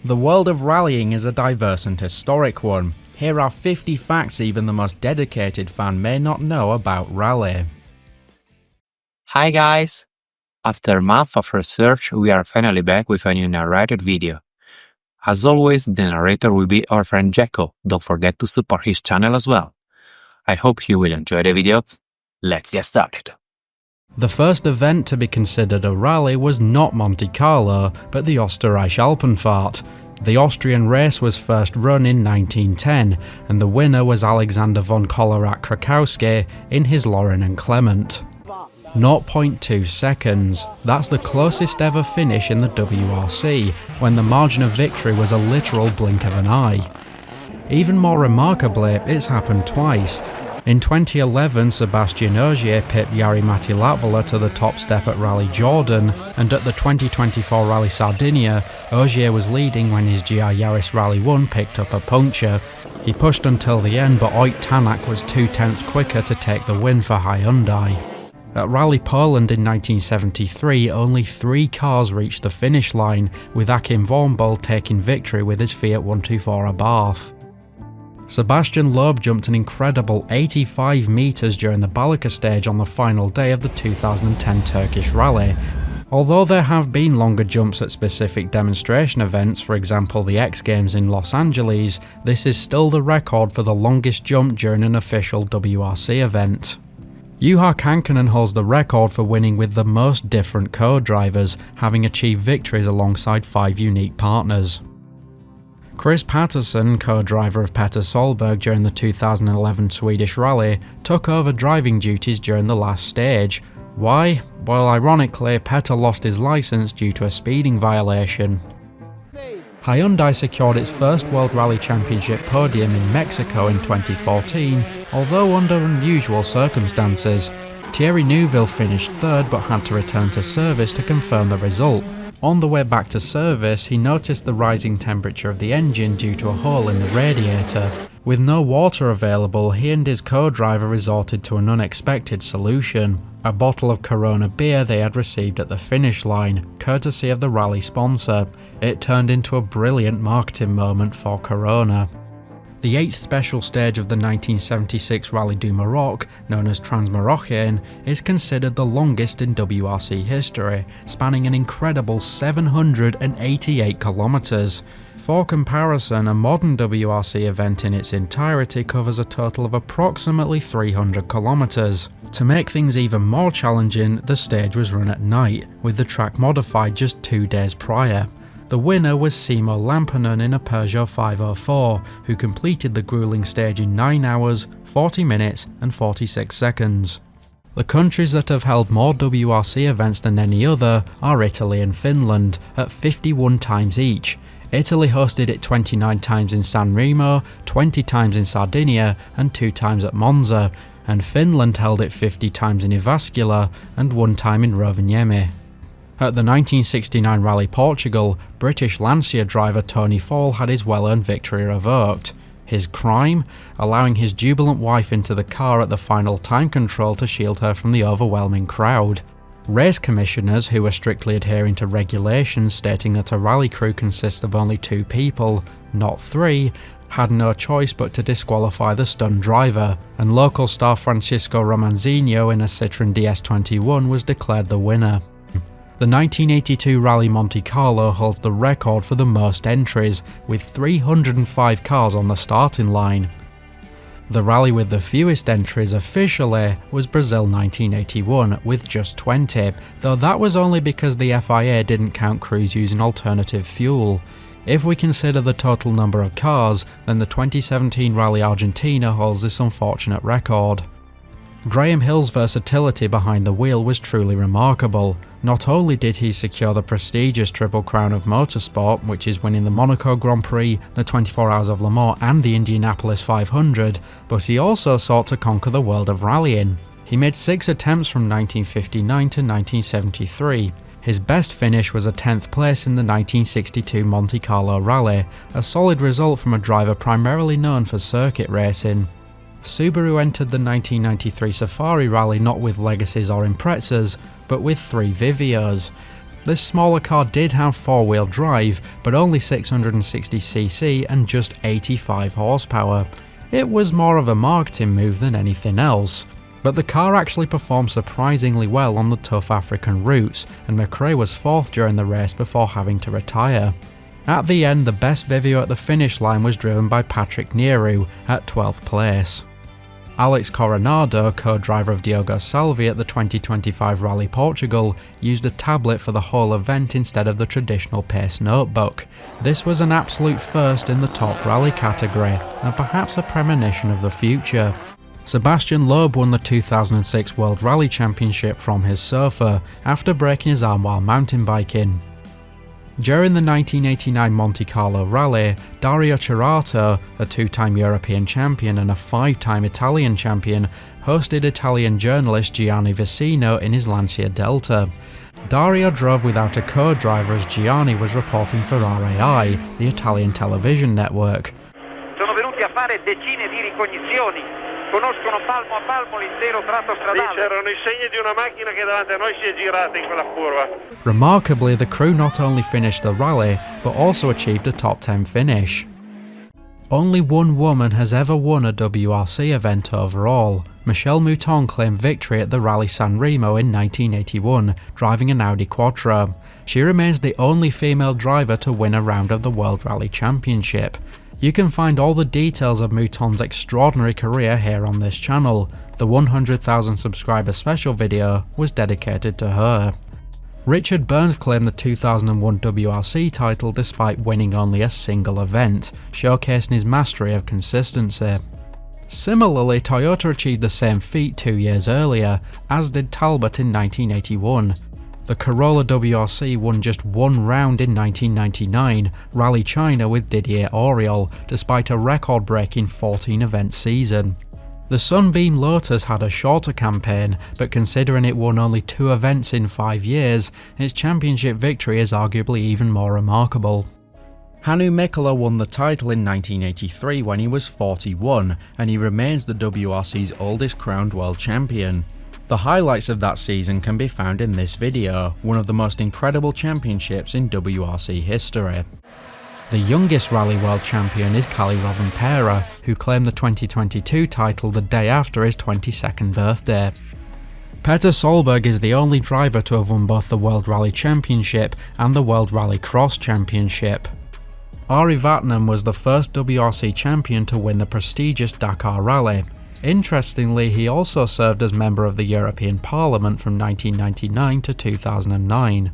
The world of rallying is a diverse and historic one. Here are 50 facts even the most dedicated fan may not know about rally. Hi guys! After a month of research, we are finally back with a new narrated video. As always, the narrator will be our friend Jackoh. Don't forget to support his channel as well. I hope you will enjoy the video. Let's get started. The first event to be considered a rally was not Monte Carlo, but the Österreich Alpenfahrt. The Austrian race was first run in 1910, and the winner was Alexander von Kollerath-Krakowski in his Lauren and Clement. 0.2 seconds. That's the closest ever finish in the WRC, when the margin of victory was a literal blink of an eye. Even more remarkably, it's happened twice. In 2011, Sebastian Ogier pipped Jari-Matti Latvala to the top step at Rally Jordan, and at the 2024 Rally Sardinia, Ogier was leading when his GR Yaris Rally 1 picked up a puncture. He pushed until the end, but Oyt Tanak was 2/10 quicker to take the win for Hyundai. At Rally Poland in 1973, only 3 cars reached the finish line, with Achim Wormbol taking victory with his Fiat 124 Abarth. Sebastian Loeb jumped an incredible 85 metres during the Balika stage on the final day of the 2010 Turkish Rally. Although there have been longer jumps at specific demonstration events, for example the X Games in Los Angeles, this is still the record for the longest jump during an official WRC event. Juha Kankkunen holds the record for winning with the most different co-drivers, having achieved victories alongside 5 unique partners. Chris Patterson, co-driver of Petter Solberg during the 2011 Swedish Rally, took over driving duties during the last stage. Why? Well, ironically, Petter lost his licence due to a speeding violation. Hyundai secured its first World Rally Championship podium in Mexico in 2014, although under unusual circumstances. Thierry Neuville finished third but had to return to service to confirm the result. On the way back to service, he noticed the rising temperature of the engine due to a hole in the radiator. With no water available, he and his co-driver resorted to an unexpected solution: a bottle of Corona beer they had received at the finish line, courtesy of the rally sponsor. It turned into a brilliant marketing moment for Corona. The 8th special stage of the 1976 Rally du Maroc, known as Transmarocaine, is considered the longest in WRC history, spanning an incredible 788 kilometres. For comparison, a modern WRC event in its entirety covers a total of approximately 300 kilometres. To make things even more challenging, the stage was run at night, with the track modified just 2 days prior. The winner was Simo Lampinen in a Peugeot 504, who completed the gruelling stage in 9 hours, 40 minutes and 46 seconds. The countries that have held more WRC events than any other are Italy and Finland, at 51 times each. Italy hosted it 29 times in San Remo, 20 times in Sardinia and 2 times at Monza, and Finland held it 50 times in Jyväskylä and 1 time in Rovaniemi. At the 1969 Rally Portugal, British Lancia driver Tony Fall had his well-earned victory revoked. His crime? Allowing his jubilant wife into the car at the final time control to shield her from the overwhelming crowd. Race commissioners, who were strictly adhering to regulations stating that a rally crew consists of only 2 people, not 3, had no choice but to disqualify the stunned driver, and local star Francisco Romanzinho in a Citroën DS21 was declared the winner. The 1982 Rally Monte Carlo holds the record for the most entries, with 305 cars on the starting line. The rally with the fewest entries officially was Brazil 1981, with just 20, though that was only because the FIA didn't count crews using alternative fuel. If we consider the total number of cars, then the 2017 Rally Argentina holds this unfortunate record. Graham Hill's versatility behind the wheel was truly remarkable. Not only did he secure the prestigious Triple Crown of Motorsport, which is winning the Monaco Grand Prix, the 24 Hours of Le Mans and the Indianapolis 500, but he also sought to conquer the world of rallying. He made 6 attempts from 1959 to 1973. His best finish was a 10th place in the 1962 Monte Carlo Rally, a solid result from a driver primarily known for circuit racing. Subaru entered the 1993 Safari Rally not with Legacies or Imprezas, but with 3 Vivios. This smaller car did have 4-wheel drive, but only 660cc and just 85 horsepower. It was more of a marketing move than anything else. But the car actually performed surprisingly well on the tough African routes, and MICHELE was 4th during the race before having to retire. At the end, the best Vivio at the finish line was driven by Patrick Nehru at 12th place. Alex Coronado, co-driver of Diogo Salvi at the 2025 Rally Portugal, used a tablet for the whole event instead of the traditional pace notebook. This was an absolute first in the top rally category, and perhaps a premonition of the future. Sebastian Loeb won the 2006 World Rally Championship from his sofa after breaking his arm while mountain biking. During the 1989 Monte Carlo Rally, Dario Cerato, a 2-time European champion and a 5-time Italian champion, hosted Italian journalist Gianni Vicino in his Lancia Delta. Dario drove without a co-driver as Gianni was reporting for RAI, the Italian television network. Sono venuti a fare decine di ricognizioni. Conoscono palmo a palmo l'intero tratto stradale. C'erano i segni di una macchina che davanti a noi si è girata in quella curva. Remarkably, the crew not only finished the rally, but also achieved a top 10 finish. Only one woman has ever won a WRC event overall. Michele MOUTON claimed victory at the Rally San Remo in 1981, driving an Audi Quattro. She remains the only female driver to win a round of the World Rally Championship. You can find all the details of MOUTON's extraordinary career here on this channel. The 100,000 subscriber special video was dedicated to her. Richard Burns claimed the 2001 WRC title despite winning only a single event, showcasing his mastery of consistency. Similarly, Toyota achieved the same feat 2 years earlier, as did Talbot in 1981. The Corolla WRC won just one round in 1999, Rally China with Didier Auriol, despite a record-breaking 14-event season. The Sunbeam Lotus had a shorter campaign, but considering it won only 2 events in 5 years, its championship victory is arguably even more remarkable. Hannu Michele won the title in 1983 when he was 41, and he remains the WRC's oldest crowned world champion. The highlights of that season can be found in this video, one of the most incredible championships in WRC history. The youngest Rally World Champion is Kalle Rovanperä, who claimed the 2022 title the day after his 22nd birthday. Petter Solberg is the only driver to have won both the World Rally Championship and the World Rally Cross Championship. Ari Vatanen was the first WRC champion to win the prestigious Dakar Rally. Interestingly, he also served as member of the European Parliament from 1999 to 2009.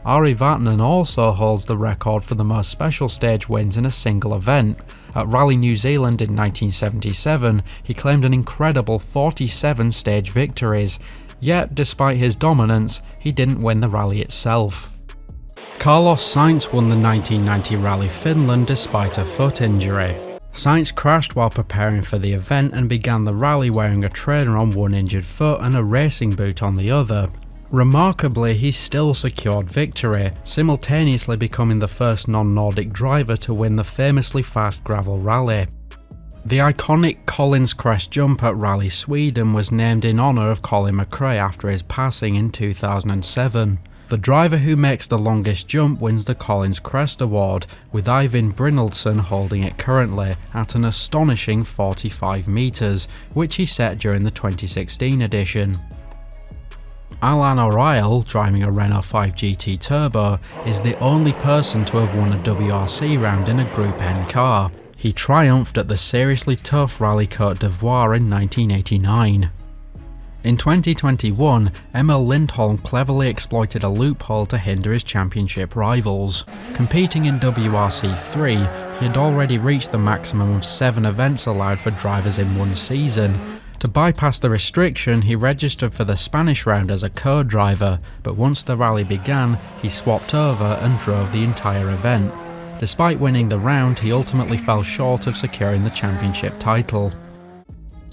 Ari Vatanen also holds the record for the most special stage wins in a single event. At Rally New Zealand in 1977, he claimed an incredible 47 stage victories, yet despite his dominance, he didn't win the rally itself. Carlos Sainz won the 1990 Rally Finland despite a foot injury. Sainz crashed while preparing for the event and began the rally wearing a trainer on one injured foot and a racing boot on the other. Remarkably, he still secured victory, simultaneously becoming the first non-Nordic driver to win the famously fast gravel rally. The iconic Collins Crest jump at Rally Sweden was named in honour of Colin McRae after his passing in 2007. The driver who makes the longest jump wins the Collins Crest Award, with Eivind Brynildsen holding it currently at an astonishing 45 metres, which he set during the 2016 edition. Alain O'Reilly, driving a Renault 5 GT Turbo, is the only person to have won a WRC round in a Group N car. He triumphed at the seriously tough Rally Côte d'Ivoire in 1989. In 2021, Emil Lindholm cleverly exploited a loophole to hinder his championship rivals. Competing in WRC3, he had already reached the maximum of 7 events allowed for drivers in one season. To bypass the restriction, he registered for the Spanish round as a co-driver, but once the rally began, he swapped over and drove the entire event. Despite winning the round, he ultimately fell short of securing the championship title.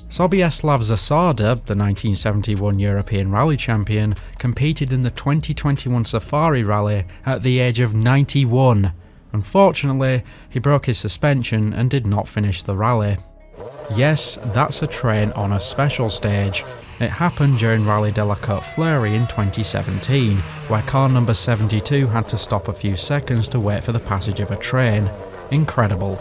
Sobieslav Zasada, the 1971 European Rally Champion, competed in the 2021 Safari Rally at the age of 91. Unfortunately, he broke his suspension and did not finish the rally. Yes, that's a train on a special stage. It happened during Rallye de la Côte Fleurie in 2017, where car number 72 had to stop a few seconds to wait for the passage of a train. Incredible.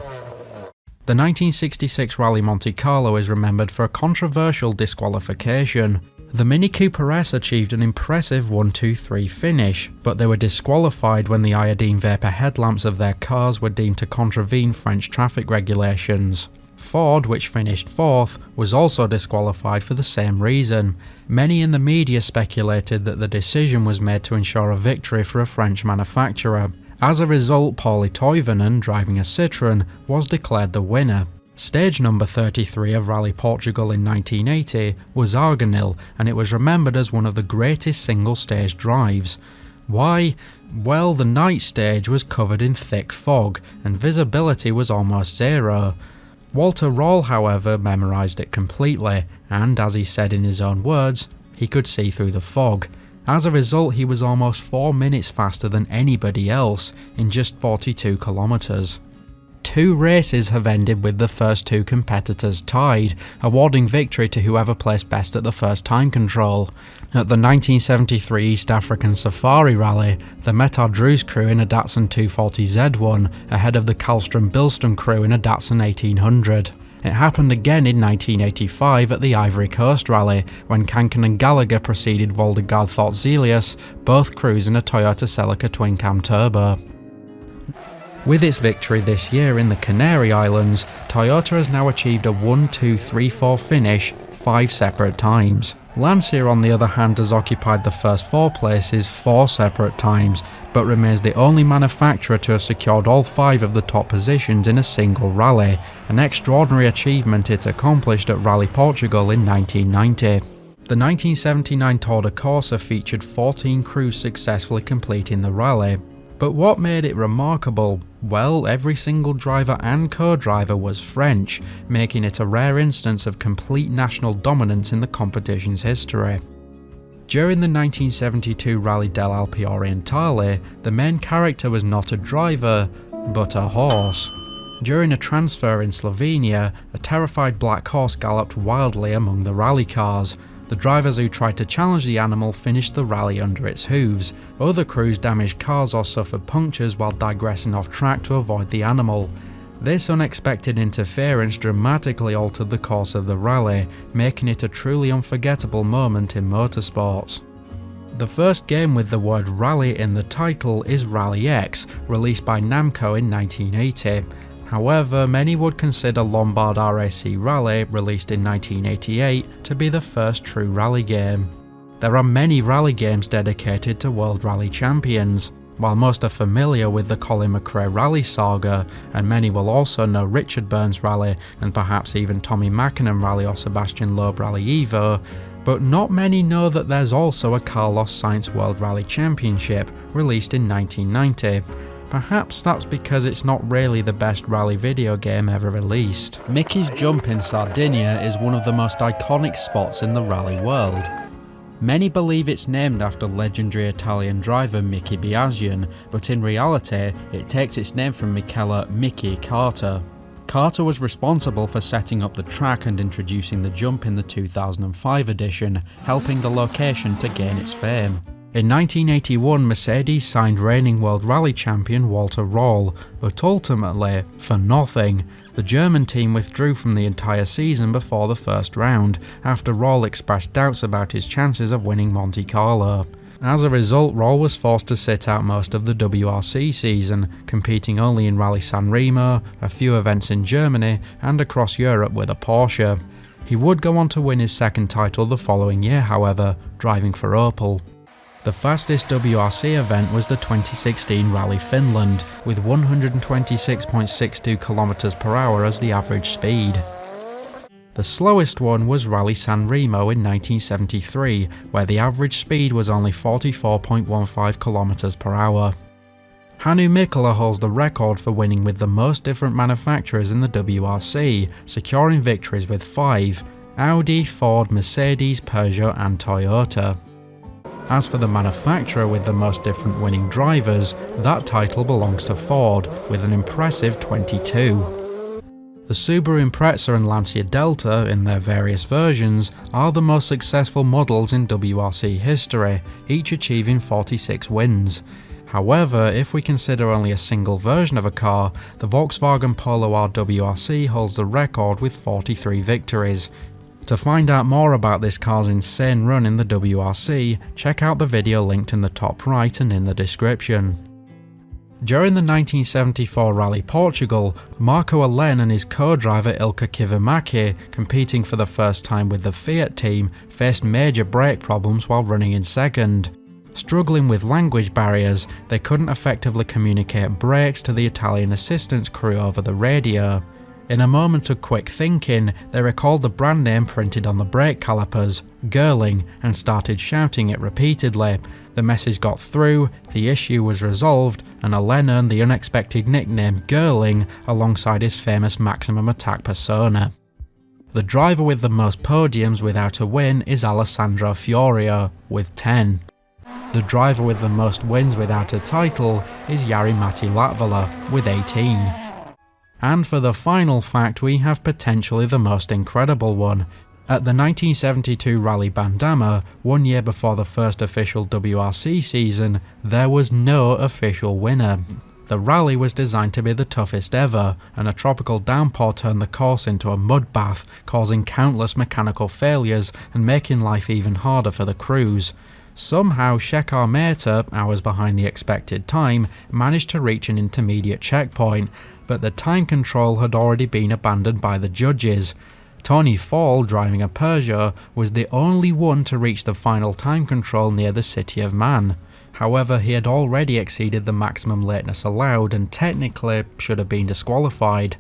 The 1966 Rally Monte Carlo is remembered for a controversial disqualification. The Mini Cooper S achieved an impressive 1-2-3 finish, but they were disqualified when the iodine vapour headlamps of their cars were deemed to contravene French traffic regulations. Ford, which finished 4th, was also disqualified for the same reason. Many in the media speculated that the decision was made to ensure a victory for a French manufacturer. As a result, Pauli Toivonen, driving a Citroën, was declared the winner. Stage number 33 of Rally Portugal in 1980 was Arganil, and it was remembered as one of the greatest single-stage drives. Why? Well, the night stage was covered in thick fog, and visibility was almost zero. Walter Röhrl, however, memorised it completely, and as he said in his own words, he could see through the fog. As a result, he was almost 4 minutes faster than anybody else in just 42 kilometres. 2 races have ended with the first 2 competitors tied, awarding victory to whoever placed best at the first time control. At the 1973 East African Safari Rally, the Metard Drews crew in a Datsun 240Z won, ahead of the Karlstrom Bilston crew in a Datsun 1800. It happened again in 1985 at the Ivory Coast Rally, when Kanken and Gallagher preceded Voldegard Thortzelius, both crews in a Toyota Celica twin-cam turbo. With its victory this year in the Canary Islands, Toyota has now achieved a 1-2-3-4 finish 5 separate times. Lancia, on the other hand, has occupied the first 4 places 4 separate times, but remains the only manufacturer to have secured all 5 of the top positions in a single rally, an extraordinary achievement it accomplished at Rally Portugal in 1990. The 1979 Tour de Corsa featured 14 crews successfully completing the rally. But what made it remarkable? Well, every single driver and co-driver was French, making it a rare instance of complete national dominance in the competition's history. During the 1972 Rally dell'Alpi Orientale, the main character was not a driver, but a horse. During a transfer in Slovenia, a terrified black horse galloped wildly among the rally cars. The drivers who tried to challenge the animal finished the rally under its hooves. Other crews damaged cars or suffered punctures while digressing off track to avoid the animal. This unexpected interference dramatically altered the course of the rally, making it a truly unforgettable moment in motorsports. The first game with the word Rally in the title is Rally X, released by Namco in 1980. However, many would consider Lombard RAC Rally, released in 1988, to be the first true rally game. There are many rally games dedicated to World Rally Champions. While most are familiar with the Colin McRae Rally saga, and many will also know Richard Burns Rally and perhaps even Tommy Mackinnon Rally or Sebastian Loeb Rally Evo, but not many know that there's also a Carlos Sainz World Rally Championship, released in 1990. Perhaps that's because it's not really the best rally video game ever released. Mickey's Jump in Sardinia is one of the most iconic spots in the rally world. Many believe it's named after legendary Italian driver Mickey Biaggian, but in reality it takes its name from Michele "Mickey" Carter. Carter was responsible for setting up the track and introducing the jump in the 2005 edition, helping the location to gain its fame. In 1981, Mercedes signed reigning World Rally champion Walter Röhrl, but ultimately, for nothing. The German team withdrew from the entire season before the first round, after Röhrl expressed doubts about his chances of winning Monte Carlo. As a result, Röhrl was forced to sit out most of the WRC season, competing only in Rally San Remo, a few events in Germany, and across Europe with a Porsche. He would go on to win his second title the following year, however, driving for Opel. The fastest WRC event was the 2016 Rally Finland, with 126.62 km/h as the average speed. The slowest one was Rally San Remo in 1973, where the average speed was only 44.15 km/h. Hannu Michele holds the record for winning with the most different manufacturers in the WRC, securing victories with 5: Audi, Ford, Mercedes, Peugeot and Toyota. As for the manufacturer with the most different winning drivers, that title belongs to Ford, with an impressive 22. The Subaru Impreza and Lancia Delta, in their various versions, are the most successful models in WRC history, each achieving 46 wins. However, if we consider only a single version of a car, the Volkswagen Polo RWRC holds the record with 43 victories. To find out more about this car's insane run in the WRC, check out the video linked in the top right and in the description. During the 1974 Rally Portugal, Marco Alen and his co-driver Ilkka Kivimäki, competing for the first time with the Fiat team, faced major brake problems while running in second. Struggling with language barriers, they couldn't effectively communicate brakes to the Italian assistance crew over the radio. In a moment of quick thinking, they recalled the brand name printed on the brake calipers, Girling, and started shouting it repeatedly. The message got through, the issue was resolved, and Alen earned the unexpected nickname Girling alongside his famous Maximum Attack persona. The driver with the most podiums without a win is Alessandro Fiorio, with 10. The driver with the most wins without a title is Jari-Matti Latvala, with 18. And for the final fact, we have potentially the most incredible one. At the 1972 Rally Bandama, 1 year before the first official WRC season, there was no official winner. The rally was designed to be the toughest ever, and a tropical downpour turned the course into a mud bath, causing countless mechanical failures and making life even harder for the crews. Somehow Shekhar Mehta, hours behind the expected time, managed to reach an intermediate checkpoint, but the time control had already been abandoned by the judges. Tony Fall, driving a Peugeot, was the only one to reach the final time control near the city of Man. However, he had already exceeded the maximum lateness allowed and technically should have been disqualified.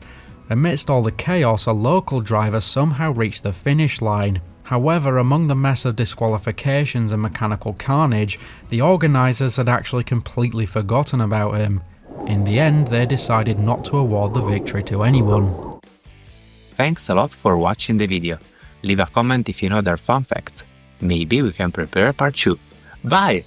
Amidst all the chaos, a local driver somehow reached the finish line. However, among the mess of disqualifications and mechanical carnage, the organisers had actually completely forgotten about him. In the end, they decided not to award the victory to anyone. Thanks a lot for watching the video. Leave a comment if you know other fun facts. Maybe we can prepare part 2. Bye!